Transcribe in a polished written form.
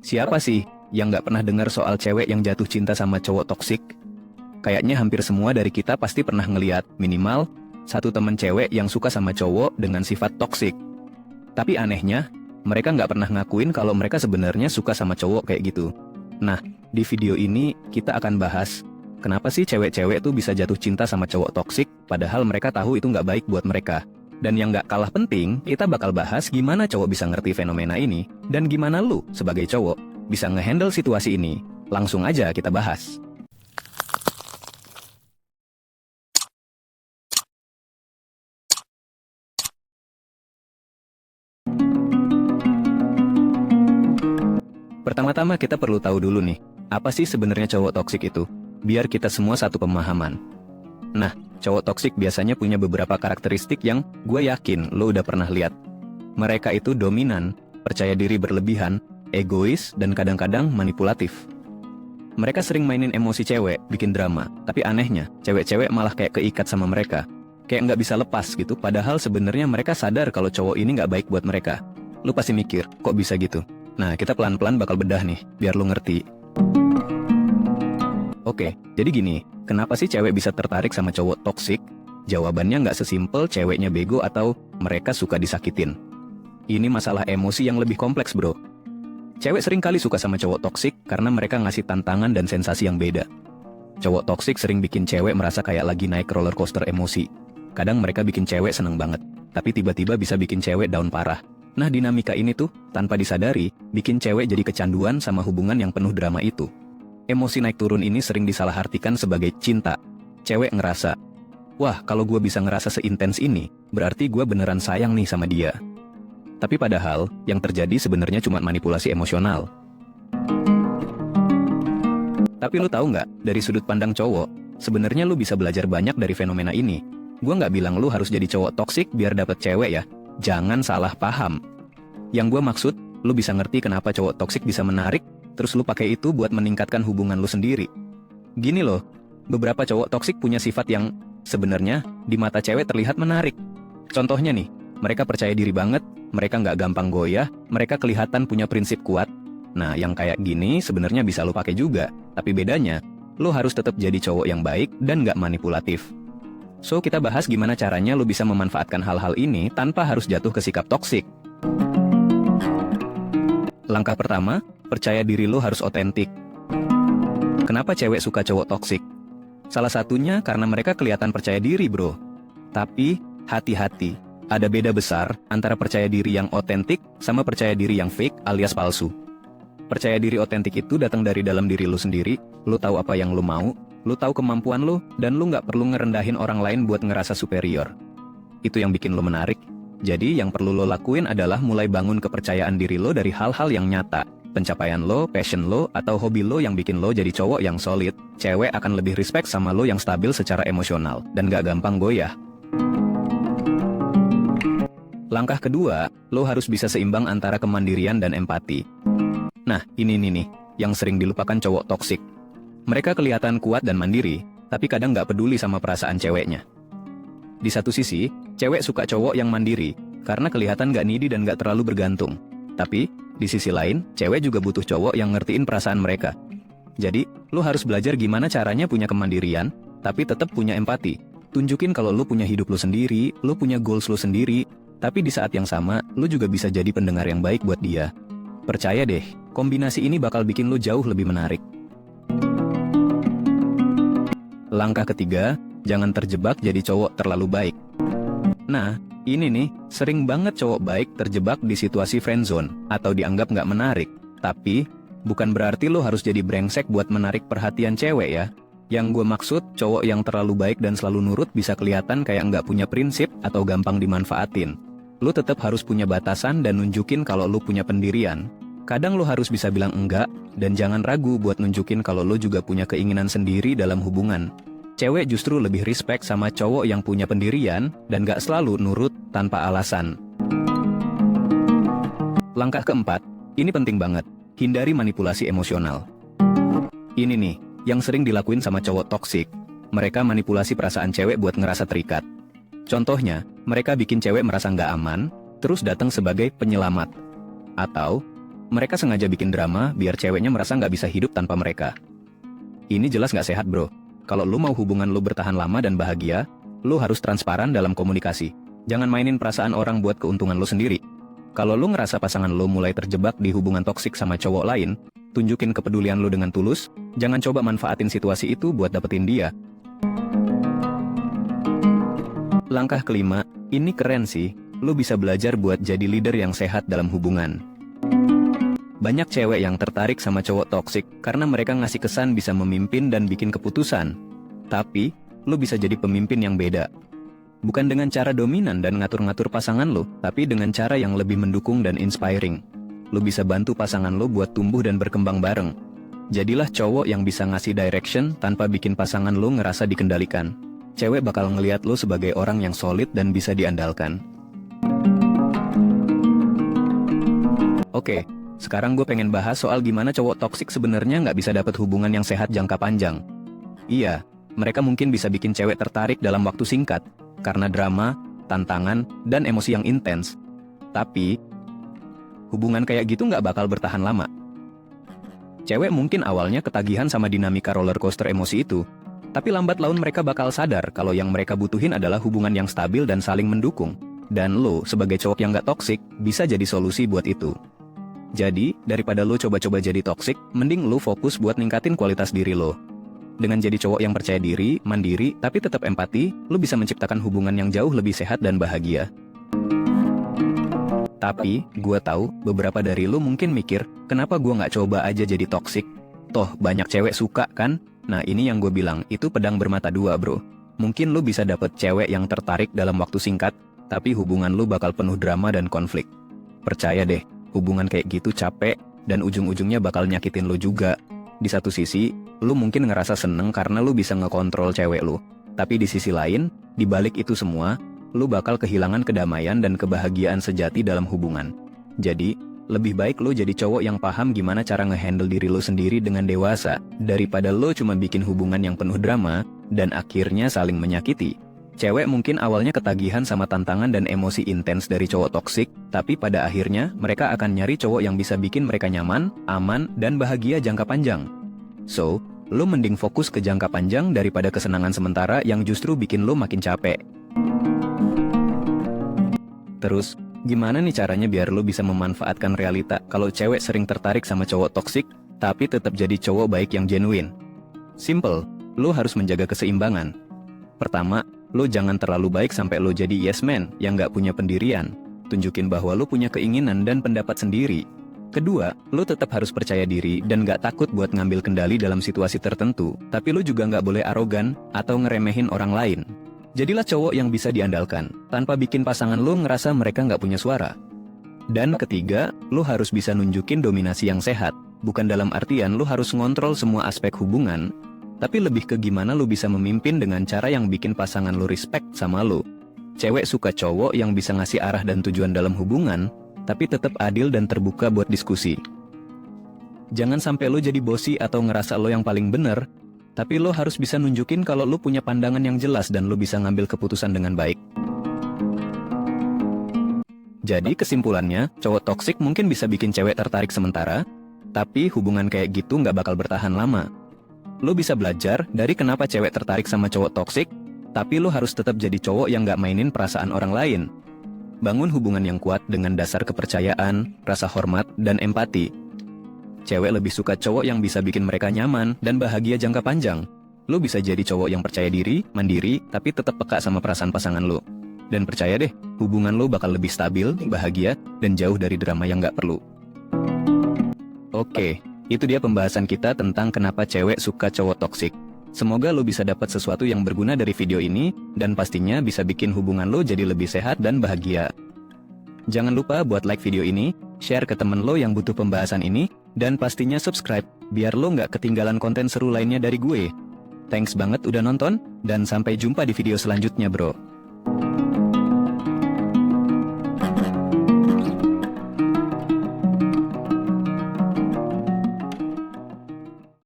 Siapa sih yang nggak pernah dengar soal cewek yang jatuh cinta sama cowok toksik? Kayaknya hampir semua dari kita pasti pernah ngeliat minimal satu temen cewek yang suka sama cowok dengan sifat toksik. Tapi anehnya, mereka nggak pernah ngakuin kalau mereka sebenarnya suka sama cowok kayak gitu. Nah, di video ini kita akan bahas kenapa sih cewek-cewek tuh bisa jatuh cinta sama cowok toksik padahal mereka tahu itu nggak baik buat mereka. Dan yang nggak kalah penting, kita bakal bahas gimana cowok bisa ngerti fenomena ini dan gimana lu sebagai cowok bisa ngehandle situasi ini. Langsung aja kita bahas. Pertama-tama kita perlu tahu dulu nih, apa sih sebenarnya cowok toksik itu? Biar kita semua satu pemahaman. Nah, cowok toksik biasanya punya beberapa karakteristik yang gue yakin lo udah pernah lihat. Mereka itu dominan, percaya diri berlebihan, egois, dan kadang-kadang manipulatif. Mereka sering mainin emosi cewek, bikin drama. Tapi anehnya, cewek-cewek malah kayak keikat sama mereka. Kayak nggak bisa lepas gitu, padahal sebenarnya mereka sadar kalau cowok ini nggak baik buat mereka. Lu pasti mikir, kok bisa gitu? Nah, kita pelan-pelan bakal bedah nih, biar lu ngerti. Oke, jadi gini, kenapa sih cewek bisa tertarik sama cowok toksik? Jawabannya nggak sesimpel ceweknya bego atau mereka suka disakitin. Ini masalah emosi yang lebih kompleks, bro. Cewek sering kali suka sama cowok toksik karena mereka ngasih tantangan dan sensasi yang beda. Cowok toksik sering bikin cewek merasa kayak lagi naik roller coaster emosi. Kadang mereka bikin cewek seneng banget, tapi tiba-tiba bisa bikin cewek down parah. Nah, dinamika ini tuh, tanpa disadari, bikin cewek jadi kecanduan sama hubungan yang penuh drama itu. Emosi naik turun ini sering disalahartikan sebagai cinta. Cewek ngerasa, wah, kalau gue bisa ngerasa seintens ini, berarti gue beneran sayang nih sama dia. Tapi padahal, yang terjadi sebenarnya cuma manipulasi emosional. Tapi lu tahu nggak, dari sudut pandang cowok, sebenarnya lu bisa belajar banyak dari fenomena ini. Gue nggak bilang lu harus jadi cowok toksik biar dapet cewek ya. Jangan salah paham. Yang gue maksud, lu bisa ngerti kenapa cowok toksik bisa menarik, terus lu pakai itu buat meningkatkan hubungan lu sendiri. Gini loh, beberapa cowok toksik punya sifat yang sebenarnya di mata cewek terlihat menarik. Contohnya nih, mereka percaya diri banget, mereka nggak gampang goyah, mereka kelihatan punya prinsip kuat. Nah, yang kayak gini sebenarnya bisa lu pakai juga, tapi bedanya, lu harus tetap jadi cowok yang baik dan nggak manipulatif. So, kita bahas gimana caranya lu bisa memanfaatkan hal-hal ini tanpa harus jatuh ke sikap toksik. Langkah pertama, percaya diri lu harus otentik. Kenapa cewek suka cowok toksik? Salah satunya karena mereka kelihatan percaya diri, bro. Tapi, hati-hati. Ada beda besar antara percaya diri yang otentik sama percaya diri yang fake alias palsu. Percaya diri otentik itu datang dari dalam diri lu sendiri, lu tahu apa yang lu mau, lu tahu kemampuan lu, dan lu nggak perlu ngerendahin orang lain buat ngerasa superior. Itu yang bikin lu menarik. Jadi yang perlu lo lakuin adalah mulai bangun kepercayaan diri lo dari hal-hal yang nyata. Pencapaian lo, passion lo, atau hobi lo yang bikin lo jadi cowok yang solid. Cewek akan lebih respect sama lo yang stabil secara emosional, dan gak gampang goyah. Langkah kedua, lo harus bisa seimbang antara kemandirian dan empati. Nah, ini nih, yang sering dilupakan cowok toksik. Mereka kelihatan kuat dan mandiri, tapi kadang nggak peduli sama perasaan ceweknya. Di satu sisi, cewek suka cowok yang mandiri, karena kelihatan nggak needy dan nggak terlalu bergantung. Tapi, di sisi lain, cewek juga butuh cowok yang ngertiin perasaan mereka. Jadi, lo harus belajar gimana caranya punya kemandirian, tapi tetap punya empati. Tunjukin kalau lo punya hidup lo sendiri, lo punya goals lo sendiri, tapi di saat yang sama, lo juga bisa jadi pendengar yang baik buat dia. Percaya deh, kombinasi ini bakal bikin lo jauh lebih menarik. Langkah ketiga, jangan terjebak jadi cowok terlalu baik. Nah, ini nih, sering banget cowok baik terjebak di situasi friendzone atau dianggap nggak menarik. Tapi, bukan berarti lo harus jadi brengsek buat menarik perhatian cewek ya. Yang gue maksud, cowok yang terlalu baik dan selalu nurut bisa kelihatan kayak nggak punya prinsip atau gampang dimanfaatin. Lo tetap harus punya batasan dan nunjukin kalau lo punya pendirian. Kadang lo harus bisa bilang enggak, dan jangan ragu buat nunjukin kalau lo juga punya keinginan sendiri dalam hubungan. Cewek justru lebih respect sama cowok yang punya pendirian, dan gak selalu nurut tanpa alasan. Langkah keempat, ini penting banget, hindari manipulasi emosional. Ini nih, yang sering dilakuin sama cowok toksik. Mereka manipulasi perasaan cewek buat ngerasa terikat. Contohnya, mereka bikin cewek merasa nggak aman, terus datang sebagai penyelamat. Atau, Mereka sengaja bikin drama biar ceweknya merasa nggak bisa hidup tanpa mereka. Ini jelas nggak sehat, bro. Kalau lu mau hubungan lu bertahan lama dan bahagia, lu harus transparan dalam komunikasi. Jangan mainin perasaan orang buat keuntungan lu sendiri. Kalau lu ngerasa pasangan lu mulai terjebak di hubungan toksik sama cowok lain, tunjukin kepedulian lu dengan tulus, jangan coba manfaatin situasi itu buat dapetin dia. Langkah kelima, ini keren sih, lu bisa belajar buat jadi leader yang sehat dalam hubungan. Banyak cewek yang tertarik sama cowok toksik karena mereka ngasih kesan bisa memimpin dan bikin keputusan. Tapi, lu bisa jadi pemimpin yang beda. Bukan dengan cara dominan dan ngatur-ngatur pasangan lu, tapi dengan cara yang lebih mendukung dan inspiring. Lu bisa bantu pasangan lu buat tumbuh dan berkembang bareng. Jadilah cowok yang bisa ngasih direction tanpa bikin pasangan lu ngerasa dikendalikan. Cewek bakal ngeliat lu sebagai orang yang solid dan bisa diandalkan. Oke. Sekarang gue pengen bahas soal gimana cowok toksik sebenarnya nggak bisa dapet hubungan yang sehat jangka panjang. Iya, mereka mungkin bisa bikin cewek tertarik dalam waktu singkat, karena drama, tantangan, dan emosi yang intens. Tapi, hubungan kayak gitu nggak bakal bertahan lama. Cewek mungkin awalnya ketagihan sama dinamika roller coaster emosi itu, tapi lambat laun mereka bakal sadar kalau yang mereka butuhin adalah hubungan yang stabil dan saling mendukung. Dan lo, sebagai cowok yang nggak toksik, bisa jadi solusi buat itu. Jadi, daripada lo coba-coba jadi toksik, mending lo fokus buat ningkatin kualitas diri lo. Dengan jadi cowok yang percaya diri, mandiri, tapi tetap empati, lo bisa menciptakan hubungan yang jauh lebih sehat dan bahagia. Tapi, gua tahu, beberapa dari lo mungkin mikir, kenapa gua nggak coba aja jadi toksik? Toh, banyak cewek suka kan? Nah, ini yang gue bilang, itu pedang bermata dua, bro. Mungkin lo bisa dapet cewek yang tertarik dalam waktu singkat, tapi hubungan lo bakal penuh drama dan konflik. Percaya deh. Hubungan kayak gitu capek, dan ujung-ujungnya bakal nyakitin lo juga. Di satu sisi, lo mungkin ngerasa seneng karena lo bisa ngekontrol cewek lo. Tapi di sisi lain, di balik itu semua, lo bakal kehilangan kedamaian dan kebahagiaan sejati dalam hubungan. Jadi, lebih baik lo jadi cowok yang paham gimana cara ngehandle diri lo sendiri dengan dewasa, daripada lo cuma bikin hubungan yang penuh drama, dan akhirnya saling menyakiti. Cewek mungkin awalnya ketagihan sama tantangan dan emosi intens dari cowok toksik, tapi pada akhirnya mereka akan nyari cowok yang bisa bikin mereka nyaman, aman, dan bahagia jangka panjang. So, lo mending fokus ke jangka panjang daripada kesenangan sementara yang justru bikin lo makin capek. Terus, gimana nih caranya biar lo bisa memanfaatkan realita kalau cewek sering tertarik sama cowok toksik, tapi tetap jadi cowok baik yang genuine? Simple, lo harus menjaga keseimbangan. Pertama, lo jangan terlalu baik sampai lo jadi yes man yang nggak punya pendirian. Tunjukin bahwa lo punya keinginan dan pendapat sendiri. Kedua, lo tetap harus percaya diri dan nggak takut buat ngambil kendali dalam situasi tertentu, tapi lo juga nggak boleh arogan atau ngeremehin orang lain. Jadilah cowok yang bisa diandalkan, tanpa bikin pasangan lo ngerasa mereka nggak punya suara. Dan ketiga, lo harus bisa nunjukin dominasi yang sehat, bukan dalam artian lo harus ngontrol semua aspek hubungan, tapi lebih ke gimana lo bisa memimpin dengan cara yang bikin pasangan lo respect sama lo. Cewek suka cowok yang bisa ngasih arah dan tujuan dalam hubungan, tapi tetap adil dan terbuka buat diskusi. Jangan sampai lo jadi bosi atau ngerasa lo yang paling bener, tapi lo harus bisa nunjukin kalau lo punya pandangan yang jelas dan lo bisa ngambil keputusan dengan baik. Jadi kesimpulannya, cowok toksik mungkin bisa bikin cewek tertarik sementara, tapi hubungan kayak gitu nggak bakal bertahan lama. Lo bisa belajar dari kenapa cewek tertarik sama cowok toksik, tapi lo harus tetap jadi cowok yang nggak mainin perasaan orang lain. Bangun hubungan yang kuat dengan dasar kepercayaan, rasa hormat, dan empati. Cewek lebih suka cowok yang bisa bikin mereka nyaman dan bahagia jangka panjang. Lo bisa jadi cowok yang percaya diri, mandiri, tapi tetap peka sama perasaan pasangan lo. Dan percaya deh, hubungan lo bakal lebih stabil, bahagia, dan jauh dari drama yang nggak perlu. Oke. Itu dia pembahasan kita tentang kenapa cewek suka cowok toksik. Semoga lo bisa dapat sesuatu yang berguna dari video ini, dan pastinya bisa bikin hubungan lo jadi lebih sehat dan bahagia. Jangan lupa buat like video ini, share ke temen lo yang butuh pembahasan ini, dan pastinya subscribe, biar lo nggak ketinggalan konten seru lainnya dari gue. Thanks banget udah nonton, dan sampai jumpa di video selanjutnya bro.